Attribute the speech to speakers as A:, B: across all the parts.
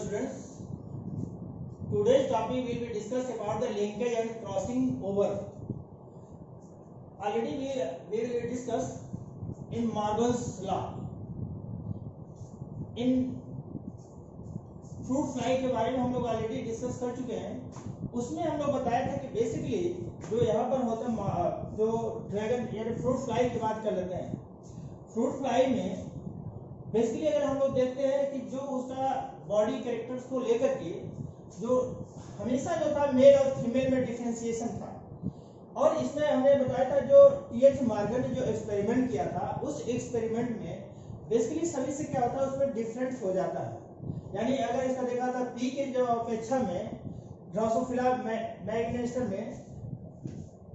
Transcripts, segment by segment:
A: students, today's topic will be discussed about the linkage and crossing over. Already we will discuss in Morgan's law. In fruit fly के बारे में हम लोग already discuss कर चुके हैं। उसमें हम लोग बताया था कि बेसिकली जो यहाँ पर होता है जो ड्रैगन यानी फ्रूट फ्लाई की बात कर लेते हैं। फ्रूट फ्लाई में बेसिकली अगर हम लोग देखते हैं कि जो उसका बॉडी कैरेक्टर्स को लेकर के जो हमेशा जो था मेल और फीमेल में डिफरेंशिएशन था, और इसमें हमने बताया था जो टीएच मॉर्गन ने जो एक्सपेरिमेंट किया था, उस एक्सपेरिमेंट में बेसिकली सभी से क्या होता है उसमें डिफरेंस हो जाता है। यानी अगर इसका देखा था पी के जो अपेक्षा में ड्रोसोफिला मैग्नेस्टर में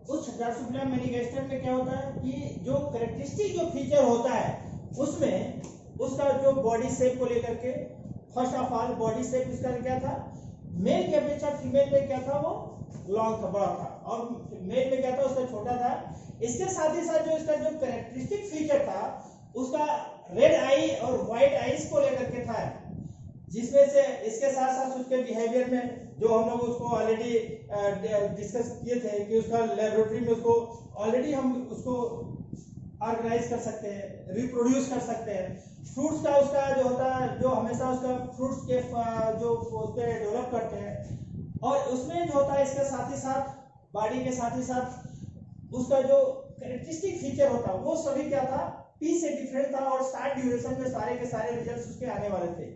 A: उस ड्रोसोफिला मैग्नेस्टर में क्या होता है कि जो कैरेक्टरिस्टिक जो फीचर होता है उसमें उसका जो बॉडी शेप को लेकर के first of all body shape इसका क्या था, मेल की अपेक्षा फीमेल में क्या था वो लॉन्ग था, बड़ा था, और मेल में क्या था उसका छोटा था। इसके साथ ही साथ जो इसका जो कैरेक्टरिस्टिक फीचर था उसका रेड आई और व्हाइट आईज को लेकर के था, जिसमें से इसके साथ साथ उसके बिहेवियर में जो हम लोग उसको ऑलरेडी डिस्कस किए थे कि उसका लेबोरेटरी में उसको ऑलरेडी हम उसको ऑर्गेनाइज कर सकते हैं, रिप्रोड्यूस कर सकते हैं। फ्रूट्स का उसका जो होता है जो हमेशा उसका फ्रूट्स के जो उस पे डेवलप करते हैं, और उसमें जो होता है इसके साथ ही साथ बॉडी के साथ ही साथ उसका जो कैरेक्टरिस्टिक फीचर होता है वो सभी क्या था पी से डिफरेंट था, और शॉर्ट ड्यूरेशन में सारे के सारे रिजल्ट्स उसके आने वाले थे।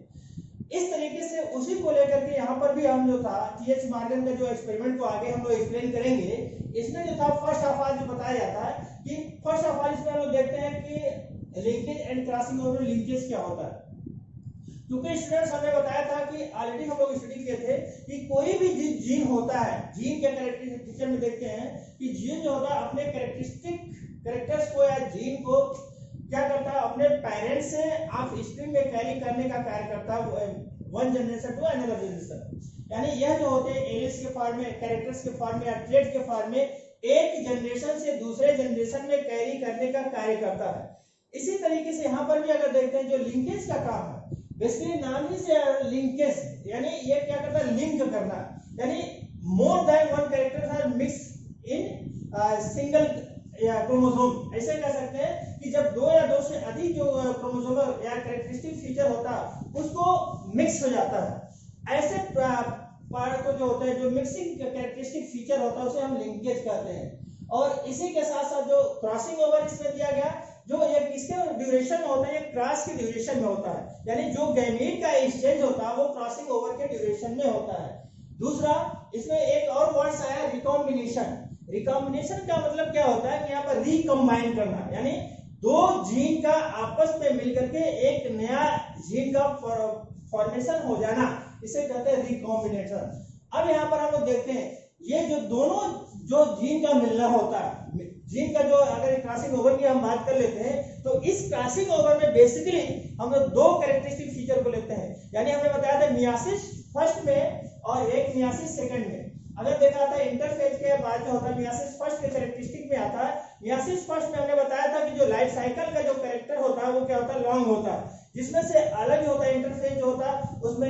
A: इस तरीके से उसी को लेकर के यहाँ पर भी हम जो था टीएच मॉर्गन का जो एक्सपेरिमेंट को आगे हम लोग एक्सप्लेन करेंगे। इसमें जो था फर्स्ट ऑफ ऑल जो बताया जाता है कि फर्स्ट ऑफ ऑल इसमें हम लोग देखते हैं कि linkage and crossing over linkage क्या होता है। क्योंकि स्टूडेंट्स हमने बताया था कि ऑलरेडी हम लोग स्टडी किए थे कि कोई भी जीन होता है, जीन के कैरेक्टरिस्टिक में देखते हैं कि जीन जो होता है अपने कैरेक्टर्स को या जीन को क्या करता है अपने पेरेंट्स से ऑफ स्प्रिंग में कैरी करने का कार्य करता है one generation to another generation. यानी यह जो होते हैं एलिस के फॉर्म में, कैरेक्टर्स के फॉर्म में या ट्रेट के फॉर्म में एक जनरेशन से दूसरे जनरेशन में कैरी करने का कार्य करता है। इसी तरीके से यहाँ पर भी अगर देखते हैं जो लिंकेज का काम है, बेसिकली नाम ही से लिंकेज, यानी ये क्या करता है लिंक करना, यानी more than one characters are mix in single या क्रोमोसोम। ऐसे कह सकते हैं कि जब दो या दो से अधिक जो क्रोमोसोमल या कैरेक्टरिस्टिक फीचर होता है उसको मिक्स हो जाता है। ऐसे पार्ट को जो होता है जो मिक्सिंग कैरेक्टरिस्टिक फीचर होता है उसे हम लिंकेज कहते हैं। और इसी के साथ साथ जो क्रॉसिंग ओवर इसमें दिया गया जो ये किसके ड्यूरेशन में होता है, ये क्रॉस के ड्यूरेशन में होता है, यानी जो गैमीट का एक्सचेंज होता है वो क्रॉसिंग ओवर के ड्यूरेशन में होता है। दूसरा इसमें एक और वर्ड्स आया रिकॉम्बिनेशन। रिकॉम्बिनेशन का मतलब क्या होता है कि यहाँ पर रिकम्बाइन करना, यानी दो जीन का आपस में मिलकर के एक नया जीन का फॉर्मेशन हो जाना, इसे कहते हैं रिकॉम्बिनेशन। अब यहाँ पर हम लोग देखते हैं ये जो दोनों जो जीन का मिलना होता है, जीन का जो अगर क्रॉसिंग ओवर की हम बात कर लेते हैं तो इस क्रॉसिंग ओवर में बेसिकली हम लोग दो कैरेक्टरिस्टिक फीचर को लेते हैं। यानी हमने बताया था मियासिस फर्स्ट में और एक मियासिस सेकंड में। अगर देखा था इंटरफेज के बाद जो होता है मियासिस फर्स्ट के कैरेक्टरिस्टिक में आता है। मियासिस फर्स्ट में हमने बताया था कि जो लाइफ साइकिल का जो कैरेक्टर होता है वो क्या होता है लॉन्ग होता है, जिसमें से अलग होता है इंटरफेज जो होता है उसमें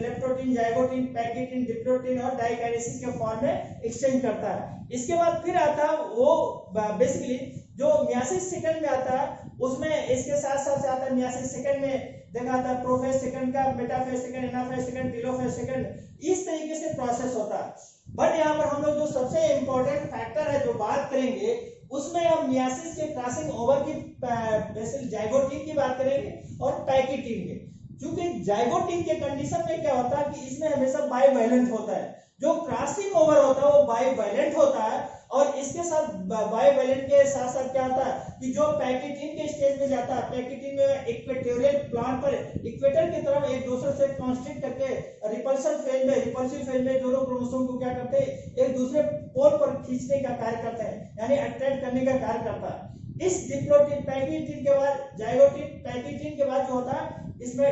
A: लेप्टोटीन, जाइगोटीन, पैकिटीन, डिप्लोटीन और डाइकाइनेसिस के फॉर्म में एक्सचेंज करता है। इसके बाद फिर आता है वो बेसिकली जो मियासिस सेकंड में आता है उसमें इसके साथ साथ आता है मियासिस सेकंड में देखा था प्रोफेज सेकंड का, metaphase second, anaphase second, telophase second, इस तरीके से प्रोसेस होता है। बट यहाँ पर हम लोग जो सबसे इंपॉर्टेंट फैक्टर है जो बात करेंगे उसमें हम मियासिस के क्रॉसिंग ओवर की बेसिकली जाइगोटीन की बात करेंगे और पैकिटीन की। क्योंकि जाइगोटीन के कंडीशन में क्या होता है कि इसमें हमेशा बाइवैलेंट होता है, जो क्रॉसिंग ओवर होता है वो बाइवैलेंट होता है, और इसके साथ बाइवैलेंट के साथ साथ क्या होता है कि जो पैकिटीन के स्टेज में जाता है, पैकिटीन में इक्वेटोरियल प्लान पर इक्वेटर की तरफ एक दूसरे से कॉन्स्ट्रिक्ट करके रिपल्सिव फेज में दोनों क्रोमोसोम को क्या करते हैं एक दूसरे पोल पर खींचने का कार्य करते हैं, यानी अट्रैक्ट करने का कार्य करता है। इस डिप्लोटीन पैकिटीन के बाद जाइगोटीन, पैकिटीन के बाद जो होता है इसमें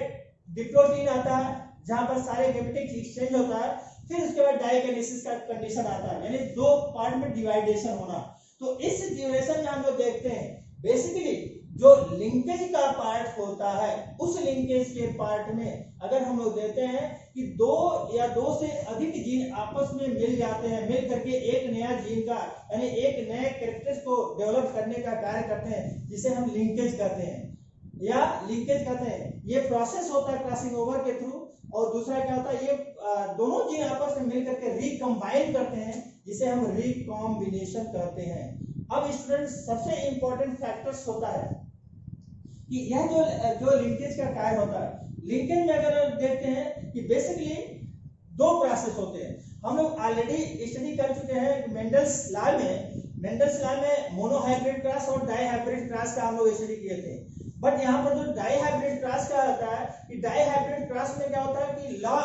A: डिप्लोटीन आता है जहां पर सारे गैमेटिक एक्सचेंज होता है। फिर उसके बाद डाइकाइनेसिस का कंडीशन आता है, यानी दो पार्ट में डिवाइडेशन होना। तो इस ड्यूरेशन में हम लोग देखते हैं बेसिकली जो लिंकेज का पार्ट होता है, उस लिंकेज के पार्ट में अगर हम लोग देते हैं कि दो या दो से अधिक जीन आपस में मिल जाते हैं, मिल करके एक नया जीन का यानी एक नए कैरेक्टर्स को डेवलप करने का कार्य करते हैं, जिसे हम लिंकेज कहते हैं या लिंकेज कहते हैं। ये प्रोसेस होता है क्रॉसिंग ओवर के थ्रू। और दूसरा क्या होता है, ये दोनों जीन आपस में मिल करके रिकंबाइन करते हैं, जिसे हम रिकॉम्बिनेशन कहते हैं। अब स्टूडेंट्स सबसे इंपॉर्टेंट फैक्टर्स होता है कि यह जो लिंकेज का कार्य होता है, लिंकेज में अगर देखते हैं कि बेसिकली दो प्रोसेस होते हैं। हम लोग ऑलरेडी स्टडी कर चुके हैं मेंडल्स लॉ में मोनोहाइब्रिड क्रॉस और डाईहाइब्रिड क्रॉस का हम लोग स्टडी किए थे। बट यहाँ पर जो डाईहाइब्रिड क्रॉस का होता है कि डाईहाइब्रिड क्रॉस में क्या होता है कि लॉ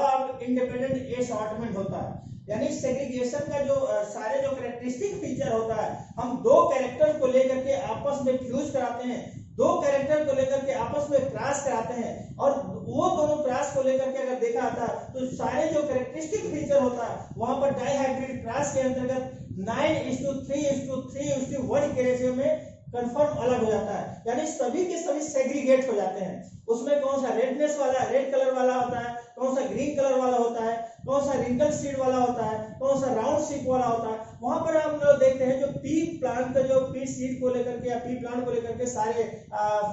A: ऑफ इंडिपेंडेंट असॉर्टमेंट होता है, यानी सेग्रीगेशन का जो सारे जो कैरेक्टरिस्टिक फीचर होता है, हम दो कैरेक्टर को लेकर के आपस में फ्यूज कराते हैं, दो कैरेक्टर को लेकर के आपस में क्रॉस कराते हैं, और वो दोनों क्रॉस को लेकर के अगर देखा आता है तो सारे जो कैरेक्टरिस्टिक फीचर होता है वहां पर डाईहाइब्रिड क्रॉस के अंतर्गत 9:3:3:1 के रेशियो में कंफर्म अलग हो जाता है, यानी सभी के सभी सेग्रीगेट हो जाते हैं। उसमें कौन सा रेडनेस वाला, रेड कलर वाला होता है, कौन सा ग्रीन कलर वाला होता है, कौन सा रिंकल सीड वाला होता है, कौन सा राउंड सीड वाला होता है। वहां पर हम लोग देखते हैं जो पी प्लांट का जो पी सीड को लेकर के या पी प्लांट को लेकर के सारे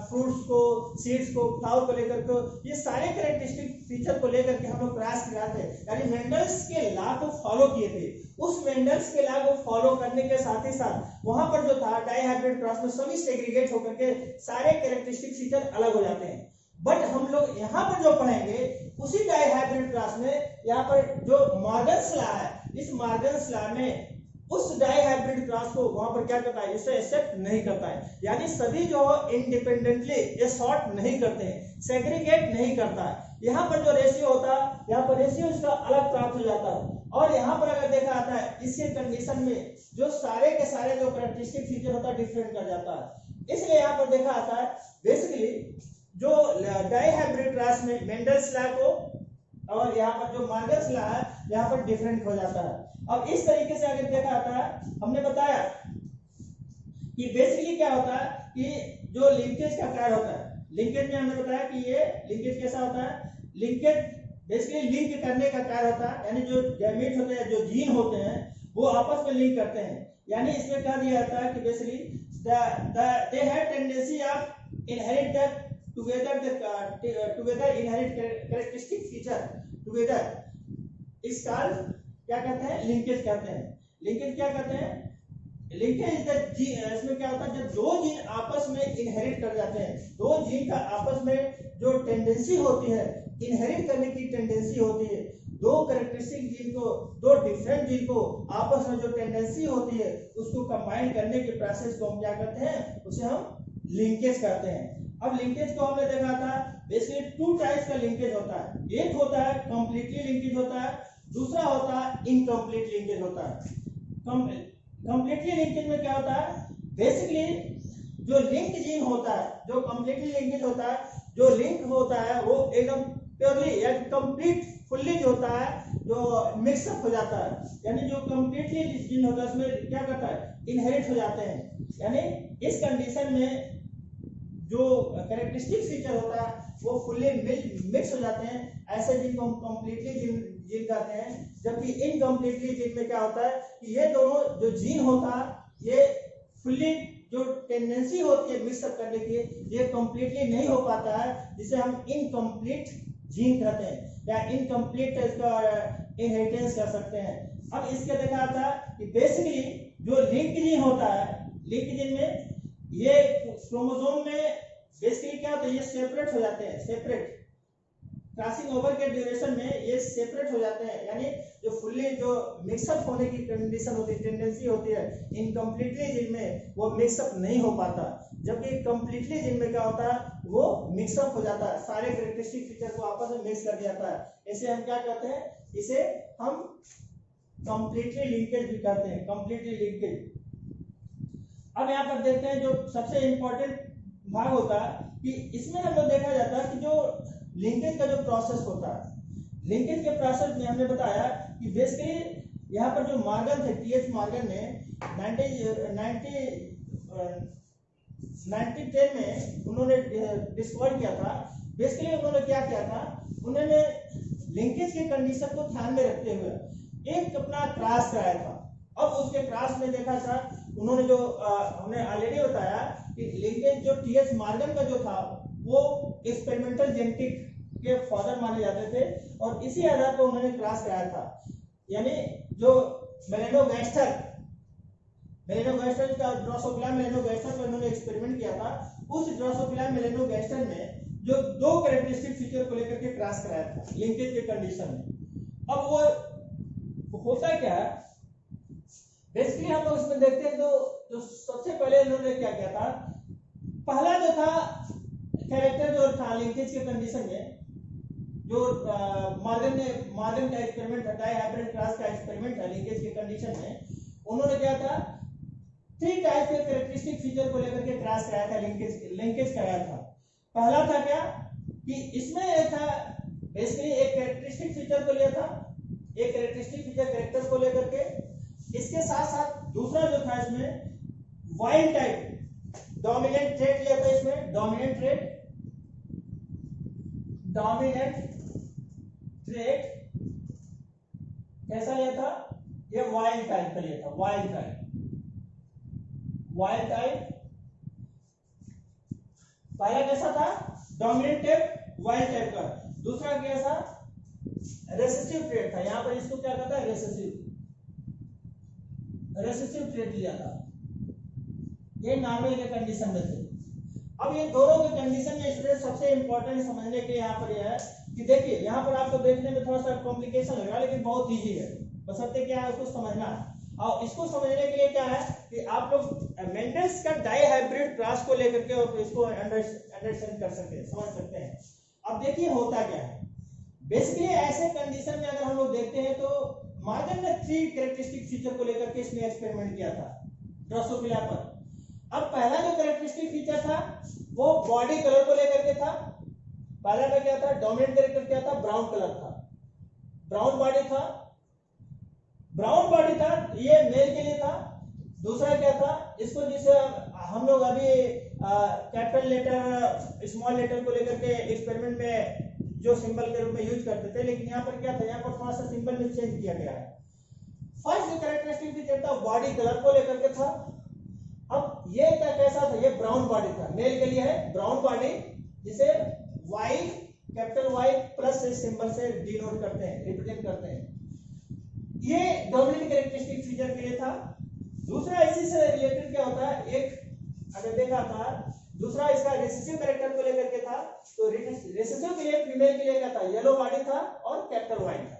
A: फ्रूट्स को, सीड्स को, फ्लावर को लेकर के ये सारे कैरेक्टरिस्टिक फीचर को लेकर के हम लोग क्रॉस कराते हैं, यानी मेंडल्स के लॉ को फॉलो किए थे। उस मेंडल्स के लॉ को फॉलो करने के साथ ही साथ वहां पर जो था डाईहाइब्रिड क्रॉस में सभी सेग्रीगेट होकर के सारे कैरेक्टरिस्टिक फीचर अलग हो जाते हैं। बट हम लोग यहाँ पर जो पढ़ेंगे उसी डाईहाइब्रिड क्लास में, यहाँ पर जो मॉर्गन्स लॉ है, इस मॉर्गन्स लॉ में उस डाईहाइब्रिड क्लास को वहां पर क्या करता है, इसे एक्सेप्ट नहीं करता है, यानी सभी जो इंडिपेंडेंटली असॉर्ट नहीं करते हैं, सेग्रीगेट नहीं करता है। यहाँ पर जो रेशियो होता है, यहाँ पर रेशियो इसका अलग प्राप्त हो जाता है। और यहाँ पर अगर देखा जाता है इसके कंडीशन में जो सारे के सारे जो कैरेक्टरिस्टिक फीचर होता है डिफरेंट कर जाता है। इसलिए यहाँ पर देखा जाता है बेसिकली जो डाईहाइब्रिड क्लास में मेंडल्स लॉ को और यहाँ पर जो मॉर्गन्स लॉ है यहाँ पर डिफरेंट हो जाता है। अब इस तरीके से अगर देखा जाता है, हमने बताया कि बेसिकली क्या होता है कि जो लिंकेज का कार्य होता है, लिंकेज में हमने बताया कि ये लिंकेज कैसा होता है, लिंकेज बेसिकली लिंक करने का कार्य होता है, यानी जो गैमेट होते हैं, जो जीन होते हैं वो आपस में लिंक करते हैं। यानी इसमें कह दिया जाता है कि basically they have tendency of inherit together inherit characteristic feature together, इस काल क्या कहते हैं, लिंकेज कहते हैं। लिंकेज क्या कहते हैं, लिंकेज इसमें क्या होता है, जब दो जीन आपस में इनहेरिट कर जाते हैं, दो जीन का आपस में जो टेंडेंसी होती है, इनहेरिट करने की टेंडेंसी होती है, दो कैरेक्टरिस्टिक जीन को, दो डिफरेंट जीन को आपस में जो टेंडेंसी होती है उसको कंबाइन करने के प्रोसेस को हम क्या कहते हैं, उसे हम लिंकेज कहते हैं। अब लिंकेज को हमने देखा था बेसिकली टू टाइप्स का लिंकेज होता है, एक होता है कंप्लीटली लिंकेज होता है, दूसरा होता है इनकम्प्लीट लिंकेज होता है। कंप्लीटली लिंकेज में क्या होता है, बेसिकली जो लिंक जीन होता है, जो कंप्लीटली लिंकेज होता है, जो लिंक होता है वो एकदम प्योरली या कंप्लीट फुल्ली जो होता है, जो मिक्सअप हो जाता है, यानी जो कंप्लीटली जीन होता है उसमें क्या करता है, इनहेरिट हो जाते हैं। यानी इस कंडीशन में जो कैरेक्टरिस्टिक फीचर होता है वो फुल्ली मिक्स हो जाते हैं, ऐसे जीन को हम कंप्लीटली जीन कहते हैं। जबकि इनकम्प्लीटली जीन में क्या होता है कि ये दोनों जो जीन होता है ये फुल्ली जो टेंडेंसी होती है मिक्सअप करने की, ये कंप्लीटली नहीं हो पाता है, जिसे हम इनकम्प्लीट जीन कहते हैं या इनकम्प्लीट इसका इनहेरिटेंस कर सकते हैं। अब इसके देखा जाता है कि बेसिकली जो लिंक जीन होता है, लिंक जीन में ये क्रोमोसोम में बेसिकली क्या होता है, ये सेपरेट हो जाते हैं, सेपरेट क्रॉसिंग ओवर के ड्यूरेशन में ये सेपरेट हो जाते हैं, यानी जो फुल्ली जो मिक्सअप होने की कंडीशन होती है, टेंडेंसी होती है, इनकम्प्लीटली जीन में वो मिक्सअप नहीं हो पाता, जबकि कंप्लीटली जीन में क्या होता है वो मिक्सअप हो जाता है, सारे कैरेक्टरिस्टिक फीचर को आपस में मिक्स कर जाता है। इसे हम क्या कहते हैं, इसे हम कंप्लीटली लिंकेज भी कहते हैं, कंप्लीटली लिंकेज। अब यहाँ पर देखते हैं जो सबसे इंपॉर्टेंट भाग होता है कि इसमें हम लोग देखा जाता है कि जो लिंकेज का जो प्रोसेस होता है, लिंकेज के प्रोसेस में हमने बताया कि बेसिकली यहाँ पर जो मॉर्गन थे, टीएच मॉर्गन ने 1910 में उन्होंने डिस्कवर किया था। बेसिकली उन्होंने क्या किया था, उन्होंने लिंकेज के कंडीशन को ध्यान में रखते हुए एक अपना क्रॉस कराया था। अब उसके क्रॉस में देखा था उन्होंने जो हमने ऑलरेडी बताया कि लिंकेज जो टीएस मॉर्गन का जो था वो एक्सपेरिमेंटल जेनेटिक के फादर माने जाते थे और इसी आधार पर उन्होंने क्रॉस कराया था। यानी जो मेलेनोगास्टर का ड्रोसोफिला मेलेनोगास्टर पर उन्होंने एक्सपेरिमेंट किया था, उस ड्रोसोफिला मेलेनोगास्टर में जो दो कैरेक्टरिस्टिक फीचर को लेकर के क्रॉस कराया था लिंकेज के कंडीशन में। अब वो होता क्या है, बेसिकली हम लोग इसमें देखते हैं तो जो सबसे पहले इन्होंने क्या किया था, पहला जो था कैरेक्टर जो था लिंकेज के कंडीशन में, जो मॉर्गन का एक्सपेरिमेंट था, डाइहाइब्रिड क्रॉस का एक्सपेरिमेंट था लिंकेज के कंडीशन में, उन्होंने क्या था 3 टाइप के कैरेक्टरिस्टिक फीचर को लेकर के क्रॉस कराया था, लिंकेज कराया था। पहला था क्या कि इसमें एक था बेसिकली एक कैरेक्टरिस्टिक फीचर को लिया था, एक कैरेक्टरिस्टिक फीचर कैरेक्टर को लेकर के, इसके साथ साथ दूसरा जो था इसमें वाइल्ड टाइप डोमिनेंट ट्रेट लिया था। इसमें डोमिनेंट ट्रेट कैसा लिया था, ये वाइल्ड टाइप का लिया था। वाइल्ड टाइप पहला कैसा था, डोमिनेंट टाइप वाइल्ड टाइप का। दूसरा कैसा, रेसेसिव ट्रेट था। यहां पर इसको क्या कहता है, रेसेसिव ट्रेट लिया था। ये नॉर्मल के कंडीशन में थे। अब ये दोनों के कंडीशन में स्टूडेंट सबसे इंपॉर्टेंट समझने के यहाँ पर यह है कि देखिए यहाँ पर आपको देखने में थोड़ा सा कॉम्प्लिकेशन लग रहा है, लेकिन बहुत इजी है, बशर्ते क्या है उसको समझना है। और इसको समझने के लिए क्या है कि आप लोग मेंडल्स का डाइहाइब्रिड क्रॉस को लेकर के और इसको अंडरस्टैंड कर सकते हैं, समझ सकते हैं। अब देखिए होता क्या है, बेसिकली ऐसे कंडीशन में अगर हम लोग देखते हैं तो मॉर्गन ने 3 कैरेक्टरिस्टिक फीचर को लेकर के इसमें एक्सपेरिमेंट किया था ड्रोसोफिला पर। अब पहला जो कैरेक्टरिस्टिक फीचर था वो बॉडी कलर को लेकर के था। पहला में क्या था, डोमिनेंट कैरेक्टर क्या था, ब्राउन कलर था, ब्राउन बॉडी था, ये मेल के लिए था। दूसरा क्या था, इसको जिसे हम लोग अभी कैपिटल लेटर स्मॉल लेटर को लेकर के एक्सपेरिमेंट में जो सिंबल के रूप में यूज करते थे, लेकिन यहाँ पर क्या था, यहाँ पर थोड़ा सा सिंबल में चेंज किया गया है। फर्स्ट जो कैरेक्टरिस्टिक फीचर था बॉडी कलर को लेकर के था। अब ये क्या कैसा था, ये ब्राउन बॉडी था, मेल के लिए है ब्राउन बॉडी, जिसे Y capital Y plus symbol से डिनोट करते हैं, रिप्रेजेंट करते हैं। ये डोमिनेंट कैरेक्टरिस्टिक फीचर के लिए था। दूसरा इसी से रिलेटेड क्या होता है, एक अगर देखा था, दूसरा इसका रिसेसिव कैरेक्टर को लेकर के था। तो रिसेसिव के लिए फीमेल के लिए क्या था, येलो बॉडी था और कैपिटल वाई था।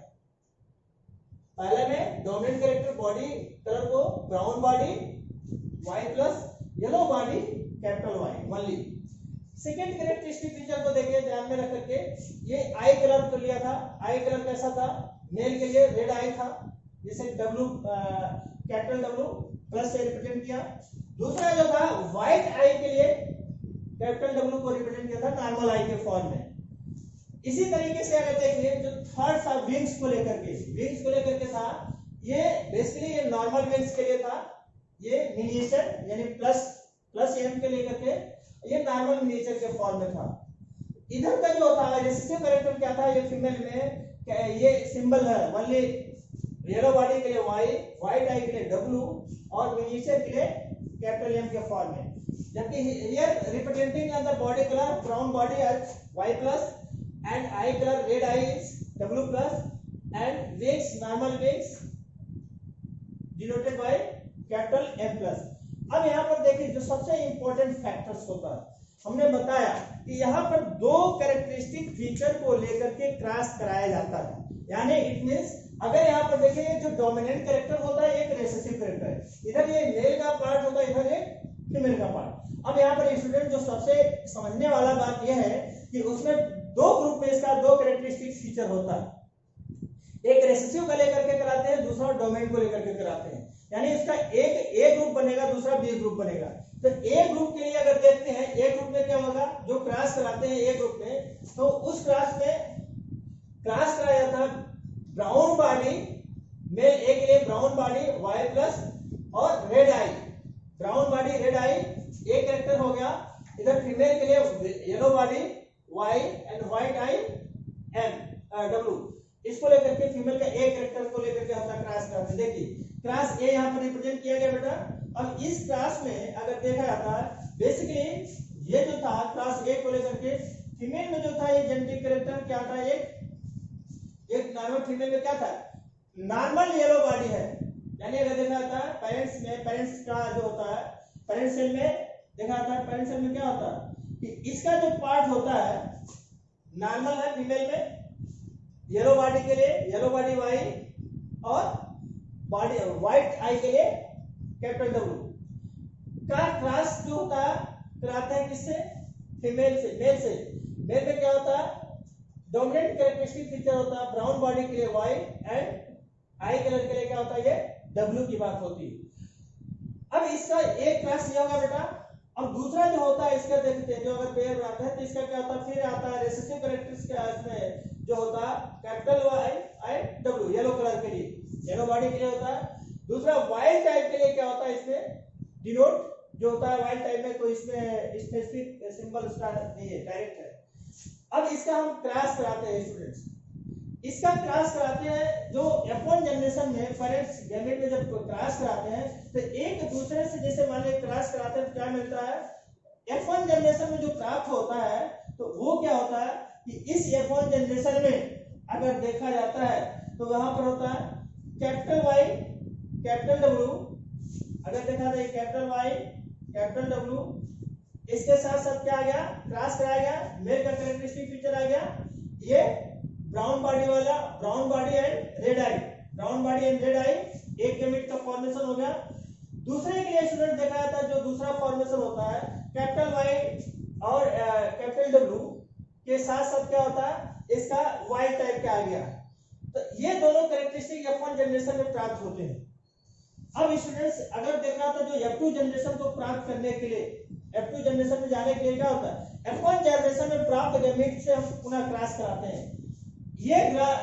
A: पहले में डोमिनेंट कैरेक्टर बॉडी कलर को brown body Y plus yellow body capital Y only. Second characteristic feature को देखिए ध्यान में रख करके, ये आई कलर को लिया था। आई कलर कैसा था, मेल के लिए रेड आई था, जिसे डब्ल्यू कैपिटल डब्ल्यू प्लस से रिप्रेजेंट किया। दूसरा जो था व्हाइट आई के लिए कैपिटल डब्ल्यू को रिप्रेजेंट किया था नॉर्मल आई के फॉर्म में। इसी तरीके से अगर देखिए जो थर्ड था विंग्स को लेकर के था, ये बेसिकली ये नॉर्मल विंग्स के लिए था, ये मिनिएचर यानी प्लस एम के लेकर के ये नॉर्मल मिनिएचर के फॉर्म में था। इधर का जो था रेसेसिव कैरेक्टर क्या था, ये फीमेल में ये सिंबल है ओनली येलो बॉडी के लिए वाई, व्हाइट आई के लिए डब्ल्यू और मिनिएचर के लिए कैपिटल एम के फॉर्म में। जबकि here representing the body colour brown body as Y plus and eye colour red eye is W plus and wings normal wings denoted by capital M plus. अब यहाँ पर देखिए जो सबसे इंपॉर्टेंट फैक्टर्स होता है, हमने बताया कि यहाँ पर 2 कैरेक्टरिस्टिक फीचर को लेकर के क्रॉस कराया जाता है। यानी इट मींस अगर यहाँ पर देखिए जो डोमिनेंट कैरेक्टर होता है एक रेसेसिव कैरेक्टर है, इधर ये मेल का पार्ट होता है, इधर ये फीमेल का पार्ट। अब यहाँ पर स्टूडेंट जो सबसे समझने वाला बात यह है कि उसमें 2 ग्रुप में इसका 2 कैरेक्टरिस्टिक फीचर होता है। एक रेसेसिव को लेकर के कराते हैं, दूसरा डोमिनेंट को लेकर के कराते हैं। यानी इसका एक ए ग्रुप बनेगा, दूसरा बी ग्रुप बनेगा। तो ए ग्रुप के लिए अगर देखते हैं, ए ग्रुप में क्या होगा, जो क्रॉस कराते हैं ए ग्रुप में, तो उस क्रॉस में क्रॉस कराया जाता है ब्राउन बॉडी में ए के लिए ब्राउन बॉडी वाई प्लस और red eye, brown body red eye, A character character हो गया इधर फीमेल के लिए yellow body Y and white eye M W, इसको लेकर के फीमेल का ए करेक्टर को लेकर के हम क्रॉस करते हैं। देखिए क्लास ए यहाँ पर रिप्रेजेंट किया गया बेटा। अब इस क्लास में अगर देखा जाता है बेसिकली ये जो था क्लास ए को लेकर के फीमेल में जो था ये जेनेटिक करेक्टर क्या था, एक नॉर्मल फीमेल में क्या था, नॉर्मल येलो बॉडी है। यानी अगर देखा जाता है पेरेंट्स में, पेरेंट्स का जो होता है पेरेंट्स सेल में देखा जाता है, पेरेंट्स सेल में क्या होता है कि इसका जो पार्ट होता है नॉर्मल है फीमेल में, येलो बॉडी के लिए येलो बॉडी वाई और बॉडी व्हाइट आई के लिए कैपिटल डब्ल्यू का क्रॉस जो होता है कराते हैं किससे, फीमेल से मेल से। मेल में क्या होता है डोमिनेंट कैरेक्टरिस्टिक फीचर होता है ब्राउन बॉडी के लिए वाई एंड आई कलर के लिए क्या होता है ये डब्ल्यू की बात होती है। अब इसका एक क्लास ये होगा बेटा। अब दूसरा जो होता है इसका देखते हैं जो अगर पेयर आता है तो इसका क्या होता है, फिर आता है रिसेसिव कैरेक्टरिस्टिक इसमें जो होता है capital Y eye W yellow colour के लिए येलो बॉडी के लिए होता है। दूसरा वाइल्ड टाइप के लिए क्या होता है इसमें डिनोट जो होता है वाइल्ड टाइप में, तो इसमें स्पेसिफिक सिंबल स्टार नहीं है, डायरेक्ट है। अब इसका हम क्लास कराते हैं स्टूडेंट्स, इसका क्लास कराते हैं जो F1 जनरेशन में पेरेंट्स गैमेट में जब क्लास कराते हैं तो एक दूसरे से जैसे मान लीजिए क्लास कराते हैं तो क्या मिलता है, F1 जनरेशन में जो प्राप्त होता है तो वो क्या होता है कि इस F1 जनरेशन में अगर देखा जाता है तो वहां पर होता है कैपिटल वाई कैपिटल डब्ल्यू, अगर देखा जाए कैपिटल वाई कैपिटल डब्ल्यू, इसके साथ साथ क्या आ गया क्लास कराया गया, मेल का कैरेक्टरिस्टिक फीचर आ गया ये ब्राउन बॉडी वाला, brown body and red eye, brown body and red eye एक गैमेट का फॉर्मेशन हो गया। दूसरे के लिए स्टूडेंट देखा जाता है जो दूसरा फॉर्मेशन होता है कैपिटल वाई और कैपिटल डब्ल्यू के साथ साथ क्या होता है इसका वाई टाइप का आ गया। तो ये दोनों कैरेक्टरिस्टिक F1 जनरेशन में प्राप्त होते हैं। अब स्टूडेंट्स अगर देखना तो जो F2 जनरेशन को प्राप्त करने के लिए F2 जनरेशन में जाने के लिए क्या होता है F1 जनरेशन में प्राप्त गैमेट से हम पुनः क्रॉस कराते हैं। ये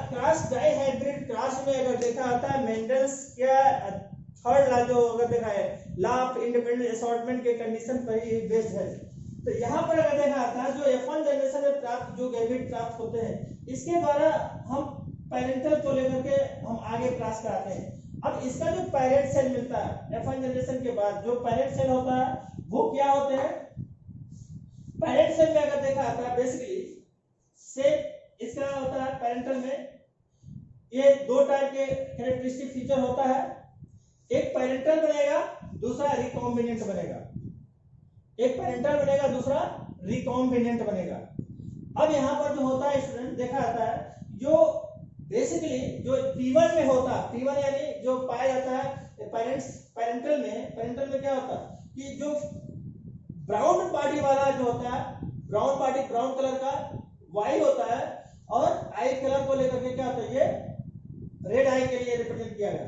A: क्रॉस डाइहाइब्रिड क्रॉस में अगर देखा जाता है मेंडल्स क्या थर्ड लॉ जो अगर देखा है लॉ ऑफ इंडिपेंडेंट असॉर्टमेंट के कंडीशन पर ही बेस्ड है। तो यहाँ पर अगर देखा जाता है जो F1 जनरेशन में प्राप्त जो गैमेट प्राप्त होते हैं इसके द्वारा हम पेरेंटल को लेकर के हम आगे क्रॉस कराते हैं। अब इसका जो पेरेंट सेल मिलता है F1 जनरेशन के बाद जो पेरेंट सेल होता है वो क्या होते हैं, पेरेंट सेल में अगर देखा जाता है बेसिकली से इसका होता है पेरेंटल में ये दो टाइप के कैरेक्टरिस्टिक फीचर होता है, एक पेरेंटल बनेगा दूसरा रिकॉम्बिनेंट बनेगा, एक पेरेंटल बनेगा दूसरा रिकॉम्बिनेंट बनेगा। अब यहाँ पर जो होता है स्टूडेंट देखा जाता है जो बेसिकली जो P1 में होता है, P1 यानी जो पाया जाता है पेरेंटल में क्या होता है कि जो ब्राउन बॉडी वाला जो होता है ब्राउन बॉडी ब्राउन कलर का वाई होता है और आई कलर को लेकर के क्या होता है ये रेड आई के लिए रिप्रेजेंट किया गया,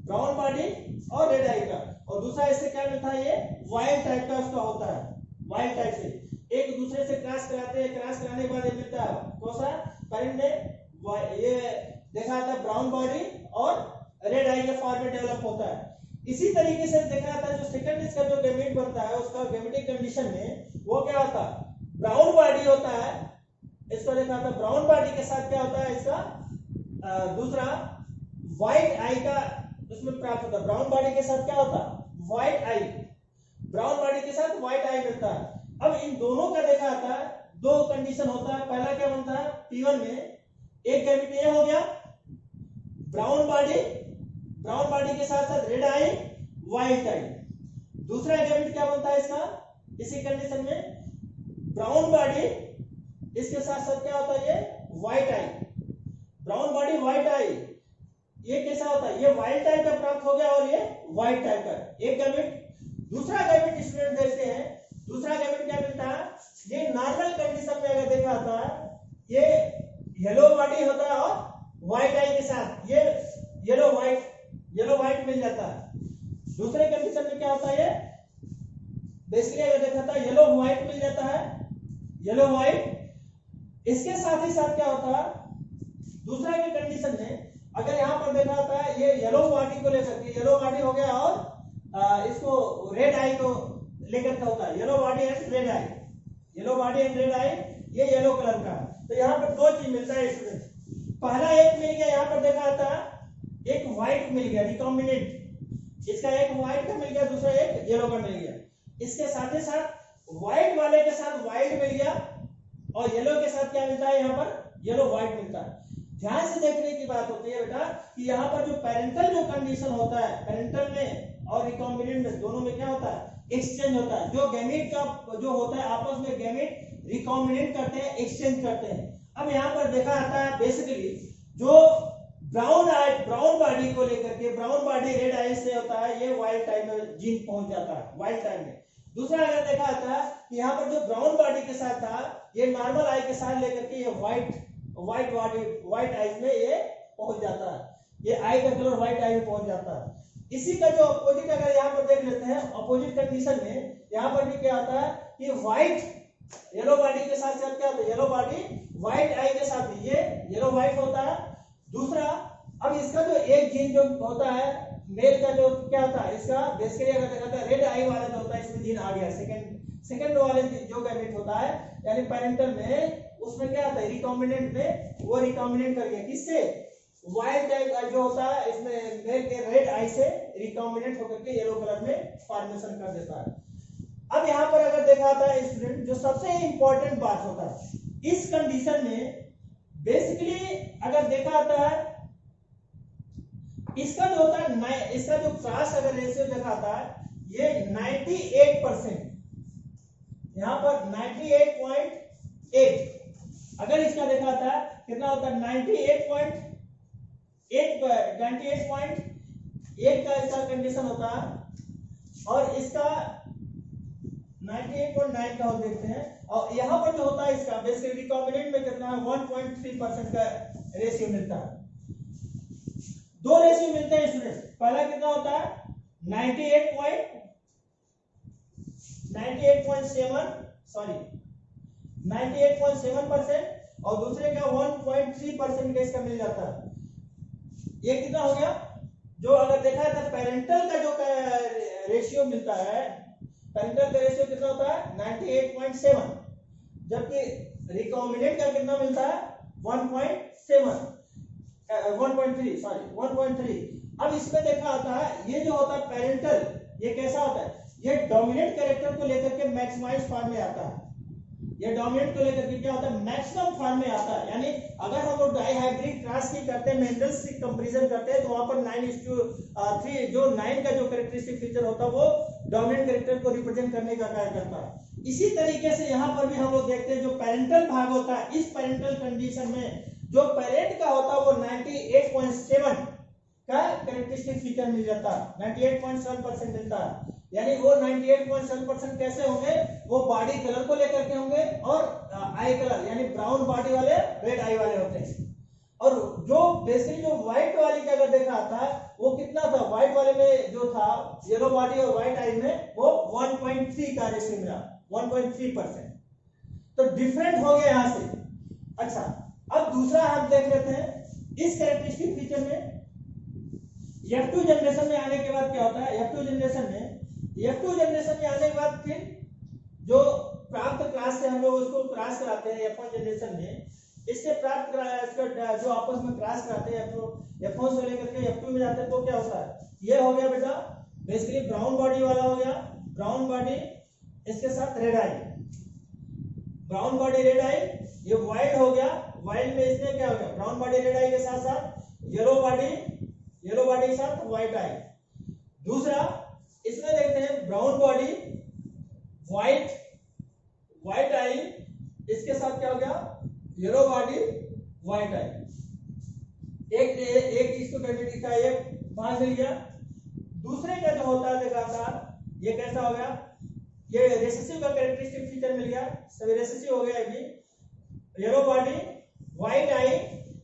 A: ब्राउन बॉडी और रेड आई का। और दूसरा इससे क्या मिलता है ये वाइल्ड टाइप का उसका होता है, वाइल्ड टाइप से एक दूसरे से क्रॉस कराते हैं, क्रॉस कराने के बाद ये मिलता है कौन सा पेरेंट में ये देखा जाता है ब्राउन बॉडी और रेड आई के फॉर्म में डेवलप होता है। इसी तरीके से देखा जाता है जो सेकंड इसका जो गैमेट बनता है उसका गैमेटिक कंडीशन में वो क्या होता है ब्राउन बॉडी होता है, इसको देखा जाता है ब्राउन बॉडी के साथ क्या होता है इसका दूसरा व्हाइट आई का उसमें प्राप्त होता है, ब्राउन बॉडी के साथ क्या होता है व्हाइट आई, ब्राउन बॉडी के साथ व्हाइट आई मिलता है। अब इन दोनों का देखा जाता है दो कंडीशन होता है, पहला क्या बनता है P1 में एक गैमेट ये हो गया ब्राउन बॉडी के साथ साथ रेड आई व्हाइट आई, दूसरा गैमेट क्या बनता है इसका इसी कंडीशन में ब्राउन बॉडी इसके साथ साथ क्या होता है ये व्हाइट आई, ब्राउन बॉडी व्हाइट आई, ये कैसा होता है ये वाइल्ड टाइप का प्राप्त हो गया और ये व्हाइट टाइप का एक गैमेट। दूसरा गैमेट स्टूडेंट देखते हैं, दूसरा गैमेट क्या मिलता है ये नॉर्मल कंडीशन में अगर देखा जाता है ये येलो बॉडी होता है और व्हाइट आई के साथ ये येलो व्हाइट मिल जाता है। दूसरे कंडीशन में क्या होता है ये बेसिकली अगर देखा था येलो व्हाइट मिल जाता है, येलो व्हाइट। इसके साथ ही साथ क्या होता है दूसरा के कंडीशन में अगर यहाँ पर देखा जाता है ये येलो बॉडी को ले सकते येलो बॉडी हो गया और इसको रेड आई को लेकर के होता है, yellow body and red eye, yellow body and red eye, ये येलो कलर का है। तो यहाँ पर दो चीज मिलता है स्टूडेंट, पहला एक मिल गया, यहाँ पर देखा था एक व्हाइट मिल गया रिकॉम्बिनेंट, इसका एक व्हाइट का मिल गया, दूसरा एक येलो का मिल गया। इसके साथ ही साथ व्हाइट वाले के साथ व्हाइट मिल गया और येलो के साथ क्या मिलता है, यहाँ पर येलो व्हाइट मिलता है। ध्यान से देखने की बात होती है बेटा कि यहाँ पर जो पेरेंटल जो कंडीशन होता है, पेरेंटल में और रिकॉम्बिनेंट में दोनों में क्या होता है, एक्सचेंज होता है। जो गैमेट का जो होता है आपस में गैमेट रिकॉम्बिनेंट करते हैं, एक्सचेंज करते हैं। अब यहाँ पर देखा जाता है बेसिकली जो ब्राउन बॉडी को लेकर के, ब्राउन बॉडी रेड आई से होता है, ये वाइल्ड टाइप में जीन पहुंच जाता है, वाइल्ड टाइप में। दूसरा अगर देखा जाता है कि यहाँ पर जो ब्राउन बॉडी के साथ था, ये नॉर्मल आई के साथ लेकर के ये व्हाइट बॉडी व्हाइट आईज में ये पहुंच जाता है, ये आई का कलर व्हाइट आई में पहुंच जाता है। इसी का जो अपोजिट अगर यहाँ पर देख लेते हैं, अपोजिट कंडीशन में यहाँ पर भी क्या आता है कि व्हाइट येलो बॉडी के साथ क्या होता है, येलो बॉडी व्हाइट आई के साथ ये येलो व्हाइट होता है। दूसरा अब इसका जो एक जीन जो होता है मेल का जो क्या होता है, इसका बेसिकली अगर देखा जाता है रेड आई वाला जो होता है, इसमें जीन आ गया सेकंड वाले जो गैमेट होता है यानी पेरेंटल में, उसमें क्या होता है रिकॉम्बिनेंट में, वो रिकॉम्बिनेंट कर गया किससे, वाइल्ड टाइप जो होता है इसमें मेल के रेड आई से रिकॉम्बिनेंट होकर के येलो कलर में फॉर्मेशन कर देता है। अब यहाँ पर अगर देखा जाता है स्टूडेंट, जो सबसे इंपॉर्टेंट बात होता है इस कंडीशन में, बेसिकली अगर देखा जाता है इसका जो होता है, इसका जो क्रॉस अगर रेशियो देखा जाता है ये 98%, यहाँ पर 98.8, अगर इसका देखा जाता है कितना होता है 98.8 का इसका कंडीशन होता है, और इसका 98.9 का हम देखते हैं। और यहाँ पर जो होता है इसका बेसिकली रिकॉम्बिनेंट में कितना है 1.3% का रेशियो मिलता है। दो रेशियो मिलते हैं स्टूडेंट, पहला कितना होता है 98.7% और दूसरे का 1.3% का इसका मिल जाता है। ये कितना हो गया, जो अगर देखा जाए पेरेंटल का जो रेशियो मिलता है, पेरेंटल का रेशियो कितना होता है 98.7, जबकि रिकॉम्बिनेंट का कितना मिलता है 1.3। अब इसमें देखा आता है ये जो होता है पेरेंटल, ये कैसा होता है, ये डोमिनेंट कैरेक्टर को लेकर के मैक्सिमाइज फॉर्म में आता है, ये डोमिनेंट को लेकर के क्या होता है मैक्सिमम फॉर्म में आता है। यानी अगर हम लोग डाइहाइब्रिड क्रॉस की करते हैं, मेंडल्स की कंपैरिजन करते हैं, तो वहां पर 9:3 जो 9 का जो कैरेक्टरिस्टिक फीचर होता है वो डोमिनेंट कैरेक्टर को रिप्रेजेंट करने का कार्य करता है। इसी तरीके से यहाँ पर भी हम लोग देखते हैं जो पेरेंटल भाग होता है, इस पेरेंटल कंडीशन में जो पेरेंट का होता है वो 98.7 का कैरेक्टरिस्टिक फीचर मिल जाता है, 98.7% मिलता है। यानी वो 98.7% कैसे होंगे, वो बॉडी कलर को लेकर के होंगे और आई कलर यानी ब्राउन बॉडी वाले रेड आई वाले होते हैं। और जो बेसिकली जो व्हाइट वाली का अगर देखा था वो कितना था, व्हाइट वाले में जो था येलो बॉडी और व्हाइट आई में वो 1.3 का रेशियो मिला, 1.3%। तो डिफरेंट हो गया यहां से। अच्छा, अब दूसरा हम देख लेते हैं इस कैरेक्टरिस्टिक फीचर में F2 जनरेशन में आने के बाद क्या होता है, F2 जनरेशन में आने के बाद फिर जो प्राप्त क्लास से हम लोग उसको क्रॉस कराते हैं F1 जनरेशन में, इससे प्राप्त जो आपस में क्रॉस कराते हैं F1 से लेकर के F2 में जाते हैं, तो क्या होता है, ये हो गया बेटा बेसिकली ब्राउन बॉडी वाला हो गया, ब्राउन बॉडी इसके साथ red eye, brown body red eye, ये व्हाइट हो गया, व्हाइट में इसमें क्या हो गया ब्राउन बॉडी रेड आई के साथ साथ येलो बॉडी के साथ व्हाइट आई। दूसरा इसमें देखते हैं ब्राउन बॉडी व्हाइट आई, इसके साथ क्या हो गया येलो बॉडी व्हाइट आई। एक इसको कैटेगरी का ये पांच मिल गया। दूसरे का जो होता है देखा था ये कैसा हो गया, ये रिसेसिव का कैरेक्टरिस्टिक फीचर मिल गया, सभी रिसेसिव हो गया, अभी येलो बॉडी व्हाइट आई,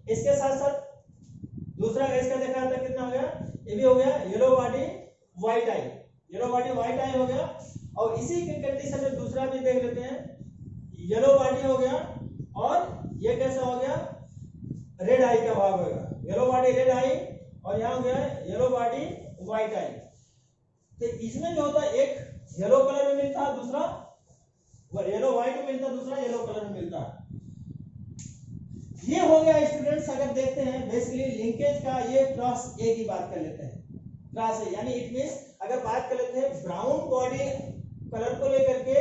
A: इसके साथ साथ दूसरा इसका देखा था कितना हो गया, ये भी हो गया येलो बॉडी व्हाइट आई हो गया। और इसी के कंडीशन में दूसरा भी देख लेते हैं, येलो बॉडी हो गया और ये कैसा हो गया रेड आई का भाग होगा, येलो बॉडी रेड आई और यहाँ हो गया येलो बॉडी व्हाइट आई। तो इसमें जो होता है एक येलो कलर में मिलता है, दूसरा येलो व्हाइट में मिलता है, दूसरा येलो कलर में मिलता है। ये हो गया स्टूडेंट्स, अगर देखते हैं बेसिकली लिंकेज का, ये क्रॉस ए की बात कर लेते हैं, क्रॉस ए यानी इट मींस अगर बात कर लेते हैं ब्राउन बॉडी कलर को लेकर के,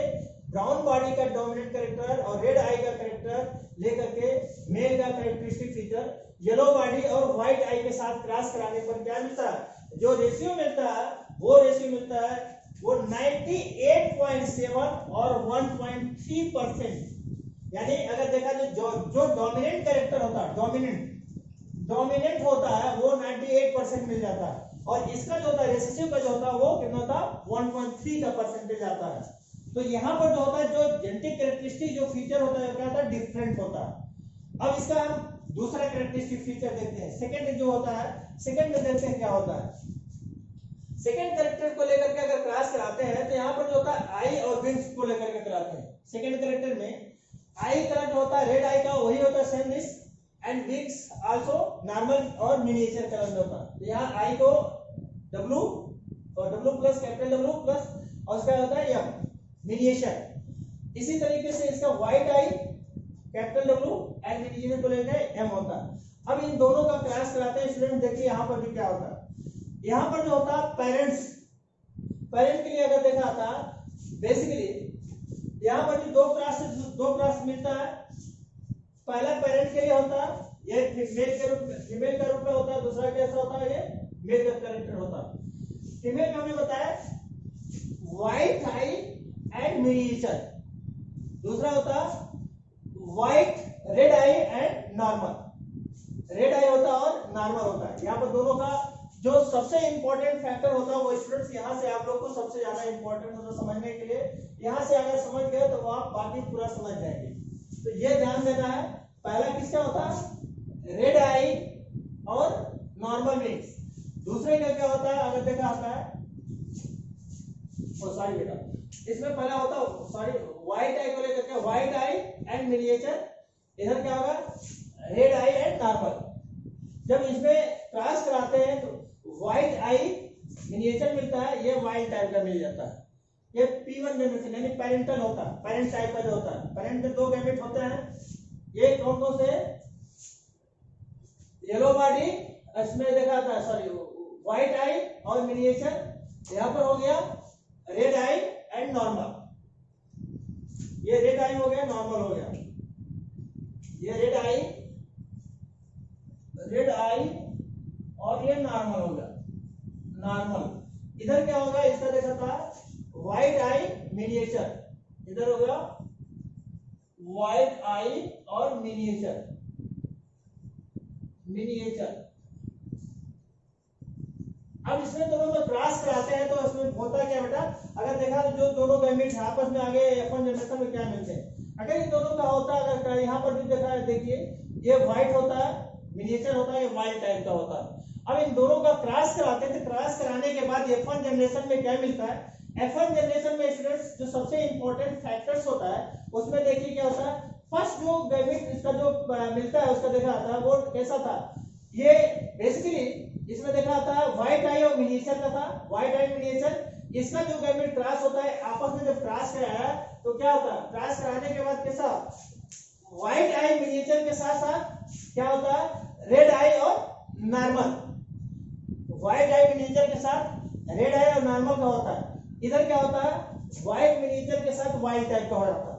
A: ब्राउन बॉडी का डोमिनेंट कैरेक्टर और रेड आई का कैरेक्टर लेकर के मेल का कैरेक्टरिस्टिक फीचर येलो बॉडी और व्हाइट आई के साथ क्रॉस कराने पर क्या मिलता है, जो रेशियो मिलता है वो रेशियो मिलता है वो 98.7 और 1.3%। यानी अगर देखा जो डोमिनेंट कैरेक्टर होता है, डोमिनेंट होता है वो 98% मिल जाता है, और इसका जो होता है रेसिसिव का जो होता है वो कितना होता है 1.3 का परसेंटेज आता है। तो यहाँ पर जो होता है जो जेनेटिक कैरेक्टरिस्टिक जो फीचर होता है क्या होता है, डिफरेंट होता है। अब इसका हम दूसरा कैरेक्टरिस्टिक फीचर देखते हैं, सेकंड जो होता है, सेकंड में देखते हैं क्या होता है। सेकंड कैरेक्टर को लेकर के अगर क्रॉस कराते हैं तो यहाँ पर जो होता है आई और विंग्स को लेकर के कराते हैं। सेकंड कैरेक्टर में आई कलर जो होता है रेड आई का वही होता है same this, and wings also normal और मिनिएचर कलर में होता है। तो यहाँ आई को W और W plus capital W plus और उसका होता है M मिनिएचर। इसी तरीके से इसका white I capital W and miniature को लेकर M होता है। अब इन दोनों का क्रॉस कराते हैं स्टूडेंट, देखिए यहाँ पर भी क्या होता है। यहाँ पर जो होता है पेरेंट्स के लिए अगर देखा था बेसिकली यहाँ पर भी दो क्रॉस मिलता है। पहला पेरेंट के लिए होता है ये फीमेल का रूप में होता है, दूसरा कैसा होता है ये मेल का कैरेक्टर होता है। फीमेल में हमने बताया व्हाइट आई एंड मिनिएचर, दूसरा होता white red eye and normal, red eye होता है और नॉर्मल होता है। यहाँ पर दोनों का जो सबसे इंपॉर्टेंट फैक्टर होता है वो स्टूडेंट्स यहाँ से आप लोग को सबसे ज्यादा इंपॉर्टेंट होता है समझने के लिए, यहाँ से अगर समझ गए तो आप बाकी पूरा समझ जाएंगे। तो ये ध्यान देना है, पहला किसका होता है रेड आई और नॉर्मल विंग्स, दूसरे का क्या होता है अगर देखा आता है सॉरी बेटा इसमें पहला होता है सॉरी व्हाइट आई को लेकर के व्हाइट आई एंड मिनिएचर, इधर क्या होगा रेड आई एंड नॉर्मल। जब इसमें क्रॉस कराते हैं तो व्हाइट आई मिनिएचर मिलता है, ये वाइल्ड टाइप का मिल जाता है। ये P1 जनरेशन यानी पेरेंटल होता है, पेरेंट टाइप का जो होता है। पेरेंट में दो गैमेट होते हैं, ये कौन से येलो बॉडी इसमें देखा था सॉरी व्हाइट आई और मिनिएचर, यहाँ पर हो गया रेड आई एंड नॉर्मल, ये रेड आई हो गया नॉर्मल हो गया, ये रेड आई और ये नॉर्मल होगा नॉर्मल। इधर क्या होगा इसका देखा था व्हाइट आई मिनिएचर, इधर होगा व्हाइट आई और मिनिएचर। अब इसमें दोनों में क्रॉस कराते हैं तो इसमें होता क्या बेटा, अगर देखा तो जो दोनों गैमेट्स आपस में आगे F1 जनरेशन में क्या मिलते हैं, अगर इन दोनों का होता है अगर यहाँ पर भी देखा है देखिए ये व्हाइट होता है मिनिएचर होता है, ये वाइल्ड टाइप का होता है। अब इन दोनों का क्रॉस कराते हैं तो क्रॉस कराने के बाद F1 जनरेशन में क्या मिलता है, F1 जनरेशन में स्टूडेंट्स जो सबसे इंपॉर्टेंट फैक्टर्स होता है उसमें देखिए क्या होता है, फर्स्ट जो गैमेट इसका जो मिलता है उसका देखा आता है वो कैसा था, ये बेसिकली इसमें देखा आता है व्हाइट आई और मिनिएचर का था, व्हाइट आई मिनिएचर। इसका जो गैमेट क्रॉस होता है आपस में जब क्रॉस कराया तो क्या होता है, क्रॉस कराने के बाद कैसा व्हाइट आई मिनिएचर के साथ साथ क्या होता है रेड आई और नॉर्मल, व्हाइट आई मिनिएचर के साथ रेड आई और नॉर्मल का होता है। इधर क्या होता है व्हाइट मिनिएचर के साथ वाइल्ड टाइप का हो जाता है।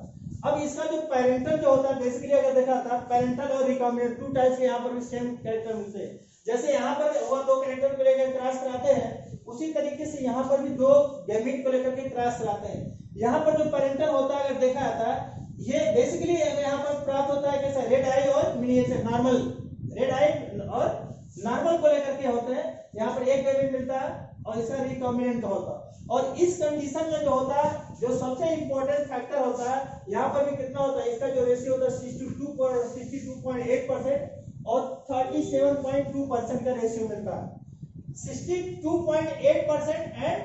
A: अब इसका जो पेरेंटल जो होता है बेसिकली अगर देखा था पेरेंटल और रिकॉम्बिनेंट टू टाइप्स के यहाँ पर भी सेम कैरेक्टर मिलते हैं, जैसे यहाँ पर वो दो कैरेक्टर को लेकर क्रॉस कराते हैं उसी तरीके से यहाँ पर भी दो गैमेट को लेकर के क्रॉस कराते हैं। यहाँ पर जो पेरेंटल होता है अगर देखा जाता है ये बेसिकली यहाँ पर प्राप्त होता है कैसा रेड आई और मिनिएचर नॉर्मल, रेड आई और नॉर्मल को लेकर के होते हैं। यहाँ पर एक गैमेट मिलता है और इसका रिकॉम्बिनेंट का होता है। और इस कंडीशन में जो होता है जो सबसे इंपॉर्टेंट फैक्टर होता है यहाँ पर भी कितना होता है, इसका जो रेशियो होता है 62.8% और 37.2% का रेशियो मिलता है, 62.8% एंड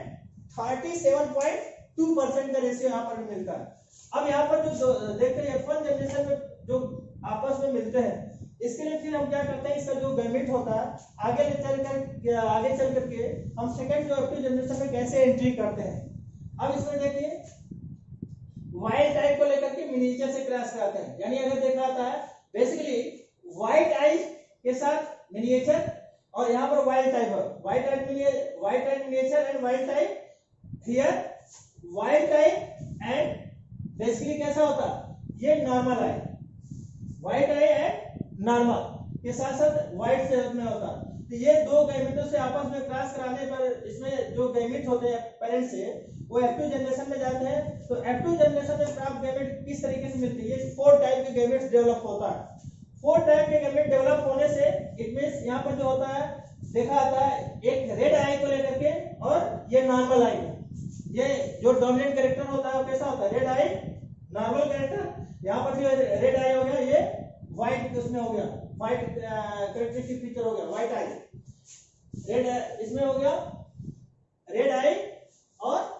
A: 37.2% का रेशियो यहाँ पर मिलता है। अब यहाँ पर जो देखते हैं F1 जनरेशन में जो आपस में मिलते हैं इसके लिए फिर हम क्या करते हैं, इसका जो गैमेट होता है आगे चल करके हम सेकंड जो F2 जनरेशन में कैसे एंट्री करते हैं, अब इसमें देखिए वाइल्ड टाइप को लेकर के मिनिएचर से क्रॉस कराते हैं, यानी अगर देखा जाता है बेसिकली व्हाइट आई के साथ मिनिएचर और यहाँ पर वाइल्ड टाइप है, wild type miniature and wild type here wild type and basically कैसा होता ये normal I, white I and normal के साथ साथ व्हाइट शेप में होता। तो ये दो गैमेटों से आपस में क्रॉस कराने पर इसमें जो गैमेट होते हैं पेरेंट से वो F2 जनरेशन में जाते हैं। तो F2 जनरेशन में प्राप्त गैमेट किस तरीके से मिलती है, ये 4 टाइप के गैमेट्स डेवलप होता है। 4 टाइप के गैमेट डेवलप होने से इट मींस यहाँ पर जो होता है देखा जाता है एक रेड आई को लेकर के और ये नॉर्मल आई, ये जो डोमिनेंट कैरेक्टर होता है वो कैसा होता है रेड आई नॉर्मल कैरेक्टर, यहाँ पर जो रेड आई हो गया ये व्हाइट उसमें हो गया, व्हाइट कैरेक्टरिस्टिक फीचर हो गया व्हाइट आई, रेड इसमें हो गया रेड आई और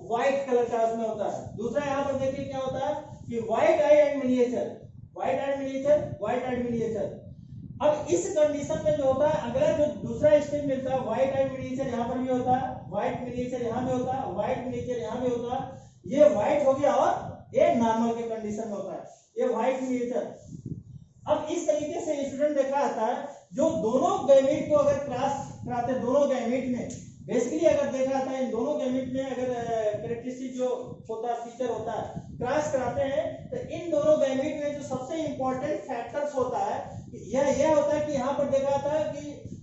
A: व्हाइट कलर का उसमें होता है। दूसरा यहाँ पर देखिए क्या होता है कि white I and miniature, white I miniature, white I miniature. अब इस कंडीशन में जो होता है अगला जो दूसरा स्टेज मिलता है व्हाइट आई मिनिएचर यहाँ पर भी होता है, व्हाइट मिनिएचर यहाँ भी होता है, व्हाइट मिनिएचर यहाँ भी होता है, ये व्हाइट हो गया और ये नॉर्मल के कंडीशन में होता है ये व्हाइट मिनिएचर। अब इस तरीके से स्टूडेंट देखा जाता है जो दोनों गैमेट को अगर क्रॉस कराते हैं, दोनों गैमेट में बेसिकली अगर देखा जाता है इन दोनों गैमेट में अगर कैरेक्टरिस्टिक जो होता है फीचर होता है क्रॉस कराते हैं तो इन दोनों गैमेट में जो सबसे इंपॉर्टेंट फैक्टर्स होता है यह होता है कि यहाँ पर देखा जाता है कि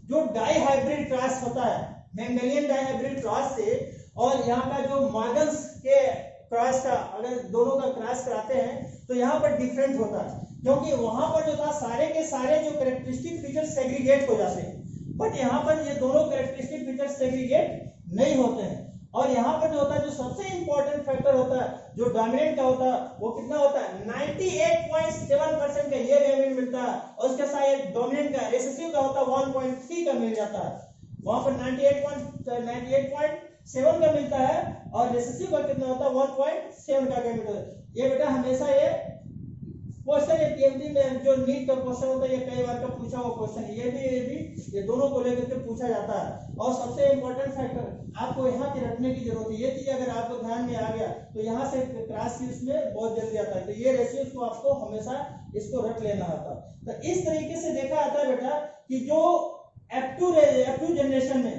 A: जो डाई हाइब्रिड क्रॉस होता है मेंडेलियन डाई हाइब्रिड क्रॉस से और यहाँ का जो मॉर्गन्स के क्रॉस का अगर दोनों का क्रॉस कराते हैं तो यहाँ पर डिफरेंट होता है, क्योंकि वहां पर जो था सारे के सारे जो कैरेक्टरिस्टिक फीचर सेग्रीगेट हो जाते हैं, बट यहाँ पर ये दोनों कैरेक्टरिस्टिक फीचर सेग्रीगेट नहीं होते हैं। और यहाँ पर जो होता है जो सबसे इंपॉर्टेंट फैक्टर होता है जो डोमिनेंट का होता है वो कितना होता है 98.7% का ये गैमेट मिलता है और उसके साथ डोमिनेंट का रिसेसिव का होता है 1.3 का मिल जाता है, वहां पर 98.7 का मिलता है और रिसेसिव का कितना होता है 1.7 का गैमेट होता है। ये बेटा हमेशा ये क्वेश्चन ये टीएमटी में जो नीट का क्वेश्चन होता है ये कई बार का पूछा हुआ क्वेश्चन ये भी ये दोनों को लेकर के पूछा जाता है। और सबसे इंपॉर्टेंट फैक्टर आपको यहाँ की रखने की जरूरत है, ये चीज अगर आपको ध्यान में आ गया तो यहाँ से क्रॉस की उसमें बहुत जल्दी आता है, तो ये रेशियो को आपको हमेशा इसको रख लेना होता है। तो इस तरीके से देखा जाता है बेटा कि जो F2 जनरेशन में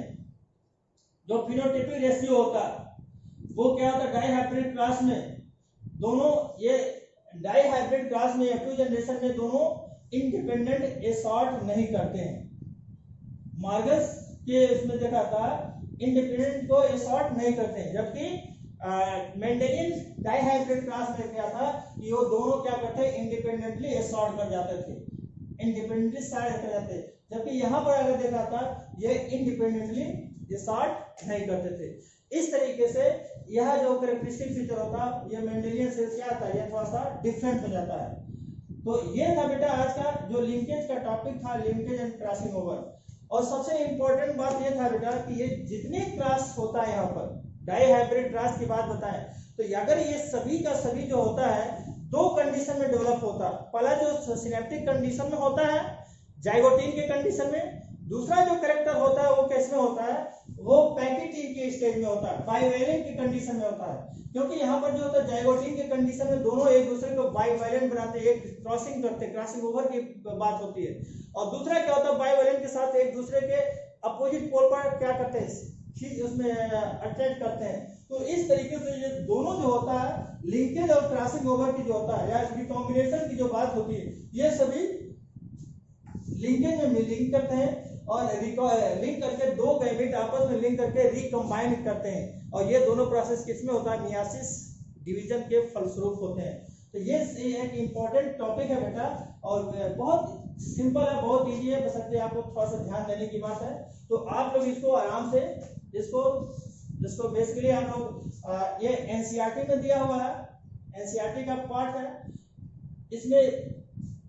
A: जो फिनोटाइपिक रेशियो होता है वो क्या होता है डाई हाइब्रिड क्लास में दोनों ये डाई हाइब्रिड क्लास में F2 जनरेशन में दोनों इंडिपेंडेंट एसॉर्ट नहीं करते हैं। मार्गस के इसमें देखा था इंडिपेंडेंट को एसॉर्ट नहीं करते हैं, जबकि मेंडेलियन डाई हाइब्रिड क्लास में क्या था कि वो दोनों क्या करते हैं इंडिपेंडेंटली एसॉर्ट कर जाते थे, इंडिपेंडेंटली साइड कर जाते, जबकि यहाँ पर अगर देखा था ये इंडिपेंडेंटली एसॉर्ट नहीं करते थे। इस तरीके से यह जो कैरेक्टरिस्टिक फीचर होता ये मेंडेलियन से क्या था ये थोड़ा सा डिफरेंट हो जाता है। तो ये था बेटा आज का जो लिंकेज का टॉपिक था, लिंकेज एंड क्रॉसिंग ओवर। और सबसे इंपॉर्टेंट बात ये था बेटा कि ये जितने क्रॉस होता है यहाँ पर डाई हाइब्रिड क्रॉस की बात बताएं तो अगर ये सभी का सभी जो होता है दो कंडीशन में डेवलप होता है, पहला जो सिनेप्टिक कंडीशन में होता है जाइगोटिन के कंडीशन में, दूसरा जो कैरेक्टर होता है वो किस में होता है वो पैकेटिन के स्टेज में होता है, बाइवेलेंट की कंडीशन में होता है। क्योंकि यहाँ पर जो होता है जाइगोटिन के कंडीशन में दोनों एक दूसरे को बाइवेलेंट बनाते हैं, एक क्रॉसिंग करते हैं, क्रॉसिंग ओवर की बात होती है, और दूसरा क्या होता है बाइवेलेंट के साथ एक दूसरे के अपोजिट पोल पर क्या करते हैं उसमें अटैच करते हैं। तो इस तरीके से ये दोनों जो होता है लिंकेज और क्रॉसिंग ओवर की जो होता है या रिकॉम्बिनेशन की जो बात होती है ये सभी लिंकेज में लिंक करते हैं और लिंक करके दो गैमेट आपस में लिंक करके रिकम्बाइन करते हैं, और ये दोनों प्रोसेस किसमें होता है मियासिस डिवीजन के फलस्वरूप होते हैं। तो ये एक इम्पोर्टेंट टॉपिक है बेटा और बहुत सिंपल है, बहुत इजी है, बस आपको थोड़ा सा ध्यान देने की बात है। तो आप लोग इसको आराम से जिसको बेसिकली आप लोग ये एनसीईआरटी में दिया हुआ है, एनसीईआरटी का पार्ट है, इसमें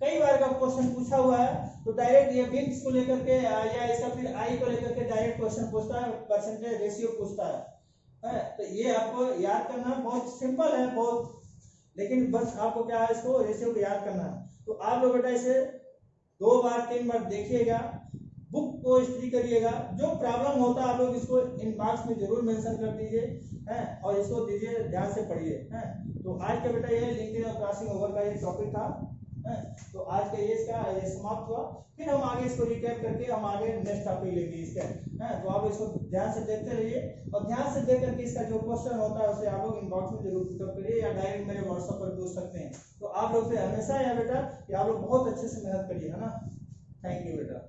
A: कई बार का क्वेश्चन पूछा हुआ है। तो डायरेक्ट ये विंग्स को लेकर के या इसका फिर आई को लेकर के डायरेक्ट क्वेश्चन पूछता है, परसेंटेज रेशियो पूछता है। तो ये आपको याद करना बहुत सिंपल है बहुत, लेकिन बस आपको क्या है इसको रेशियो को याद करना है। तो आप लोग बेटा इसे 2 बार 3 बार देखिएगा, बुक को स्टडी करिएगा। जो प्रॉब्लम होता है आप लोग इसको इनबॉक्स में जरूर मेंशन कर दीजिए हैं, और इसको दीजिए, ध्यान से पढ़िए हैं। तो आज का बेटा ये लिंक्डइन और क्रॉसिंग ओवर का ये टॉपिक था हैं। तो आज का ये समाप्त हुआ। फिर हम आगे इसको रिकैप करके हम आगे नेक्स्ट टॉपिक लेंगे इसका हैं। तो आप इसको ध्यान से देखते रहिए, और ध्यान से देख करके इसका जो क्वेश्चन होता है उसे आप लोग इनबॉक्स में जरूर पिकअप करिए, या डायरेक्ट मेरे व्हाट्सएप पर पूछ सकते हैं। तो आप लोग से हमेशा है बेटा कि आप लोग बहुत अच्छे से मेहनत करिए, है ना। थैंक यू बेटा।